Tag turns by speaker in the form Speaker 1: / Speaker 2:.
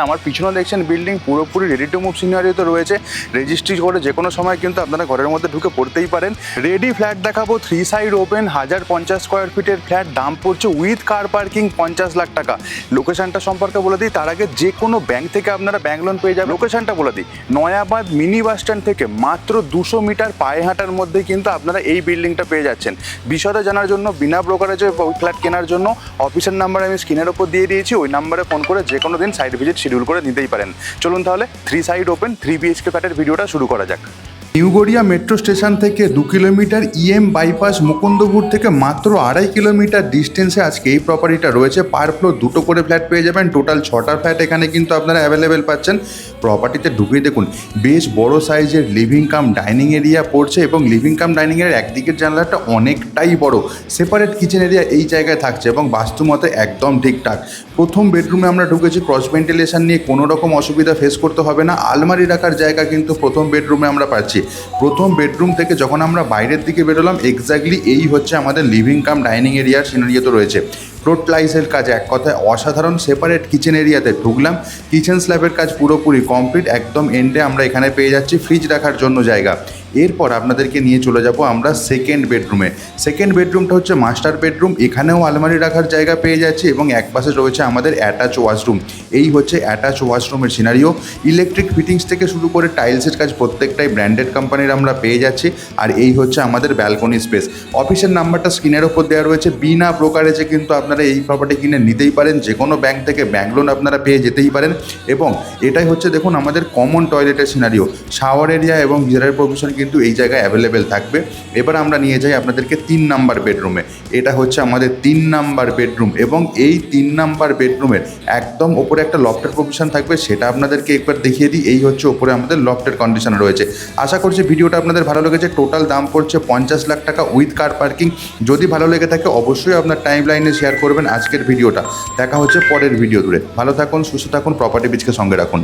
Speaker 1: আমার পিছনে দেখছেন বিল্ডিং পুরোপুরি রেডি টু মুভ সিনারিওতে রয়েছে। রেজিস্ট্রি করে যে কোনো সময় কিন্তু আপনারা ঘরের মধ্যে ঢুকে পড়তেই পারেন। রেডি ফ্ল্যাট দেখাবো, 3 সাইড ওপেন, 1050 স্কোয়ার ফিটের ফ্ল্যাট, দাম পড়ছে উইথ কার পার্কিং 50 লাখ টাকা। লোকেশনটা সম্পর্কে বলে দিই, তার আগে যে কোনো ব্যাংক থেকে আপনারা ব্যাংক লোন পেয়ে যাবেন। লোকেশনটা বলে দিই, নয়াবাদ মিনি বাস স্ট্যান্ড থেকে মাত্র 200 মিটার পায়ে হাঁটার মধ্যে কিন্তু আপনারা এই বিল্ডিংটা পেয়ে যাচ্ছেন। বিশদে জানার জন্য, বিনা ব্রোকারেজে ফ্ল্যাট কেনার জন্য অফিসের নাম্বার আমি স্ক্রিনের ওপর দিয়ে দিয়েছি। ওই নাম্বারে ফোন করে যে কোনো দিন সাইট ভিজিট শিডিউল করে নিতেই পারেন। চলুন তাহলে 3 সাইড ওপেন 3 BHK ফ্ল্যাটের ভিডিওটা শুরু করা যাক। নিউ গড়িয়া মেট্রো স্টেশন থেকে 2 কিলোমিটার, EM বাইপাস মুকুন্দপুর থেকে মাত্র 2.5 কিলোমিটার ডিস্টেন্সে আজকে এই প্রপার্টিটা রয়েছে। পার ফ্লোর 2টো করে ফ্ল্যাট পেয়ে যাবেন। টোটাল 6টা ফ্ল্যাট এখানে কিন্তু আপনারা অ্যাভেলেবেল পাচ্ছেন। প্রপার্টিতে ঢুকেই দেখুন বেশ বড় সাইজের লিভিং কাম ডাইনিং এরিয়া পড়ছে এবং লিভিং কাম ডাইনিংয়ের একদিকের জানলাটা অনেকটাই বড়। সেপারেট কিচেন এরিয়া এই জায়গায় থাকছে এবং বাস্তুমতে একদম ঠিকঠাক। প্রথম বেডরুমে আমরা ঢুকেছি, ক্রস ভেন্টিলেশন নিয়ে কোনো রকম অসুবিধা ফেস করতে হবে না। আলমারি রাখার জায়গা কিন্তু প্রথম বেডরুমে আমরা পাচ্ছি। প্রথম বেডরুম থেকে যখন আমরা বাইরের দিকে বেরোলাম, এক্স্যাক্টলি এই হচ্ছে আমাদের লিভিং কাম ডাইনিং এরিয়ার সিনারিও তো রয়েছে। ফ্লোর টাইলসের কাজ এক কথায় অসাধারণ। সেপারেট কিচেন এরিয়াতে ঢুকলাম, কিচেন স্ল্যাবের কাজ পুরোপুরি কমপ্লিট। একদম এন্ডে আমরা এখানে পেয়ে যাচ্ছি ফ্রিজ রাখার জন্য জায়গা। এরপর আপনাদেরকে নিয়ে চলে যাব আমরা সেকেন্ড বেডরুমে। সেকেন্ড বেডরুমটা হচ্ছে মাস্টার বেডরুম। এখানেও আলমারি রাখার জায়গা পেয়ে যাচ্ছি এবং এক পাশে রয়েছে আমাদের অ্যাটাচ ওয়াশরুম। এই হচ্ছে অ্যাটাচ ওয়াশরুমের সিনারিও। ইলেকট্রিক ফিটিংস থেকে শুরু করে টাইলসের কাজ প্রত্যেকটাই ব্র্যান্ডেড কোম্পানির আমরা পেয়ে যাচ্ছি। আর এই হচ্ছে আমাদের ব্যালকনি স্পেস। অফিসের নাম্বারটা স্ক্রিনের ওপর দেওয়া রয়েছে। বিনা ব্রোকারেজে কিন্তু আপনারা এই প্রপার্টি কিনে নিতেই পারেন। যে কোনো ব্যাংক থেকে ব্যাংক লোন আপনারা পেয়ে যেতেই পারেন। এবং এটাই হচ্ছে দেখুন আমাদের কমন টয়লেটের সিনারিও। শাওয়ার এরিয়া এবং গিজারের প্রভিশন কিন্তু এই জায়গায় অ্যাভেলেবেল থাকবে। এবার আমরা নিয়ে যাই আপনাদেরকে 3 নাম্বার বেডরুমে। এটা হচ্ছে আমাদের 3 নাম্বার বেডরুম এবং এই 3 নাম্বার বেডরুমের একদম ওপরে একটা লফটের প্রভিশন থাকবে, সেটা আপনাদেরকে একবার দেখিয়ে দিই। এই হচ্ছে ওপরে আমাদের লফটের কন্ডিশন রয়েছে। আশা করছি ভিডিওটা আপনাদের ভালো লেগেছে। টোটাল দাম পড়ছে 50 লাখ টাকা উইথ কার পার্কিং। যদি ভালো লেগে থাকে অবশ্যই আপনার টাইম লাইনে শেয়ার করবেন আজকের ভিডিওটা। দেখা হচ্ছে পরের ভিডিও দূরে। ভালো থাকুন, সুস্থ থাকুন, প্রপার্টি বিচকে সঙ্গে রাখুন।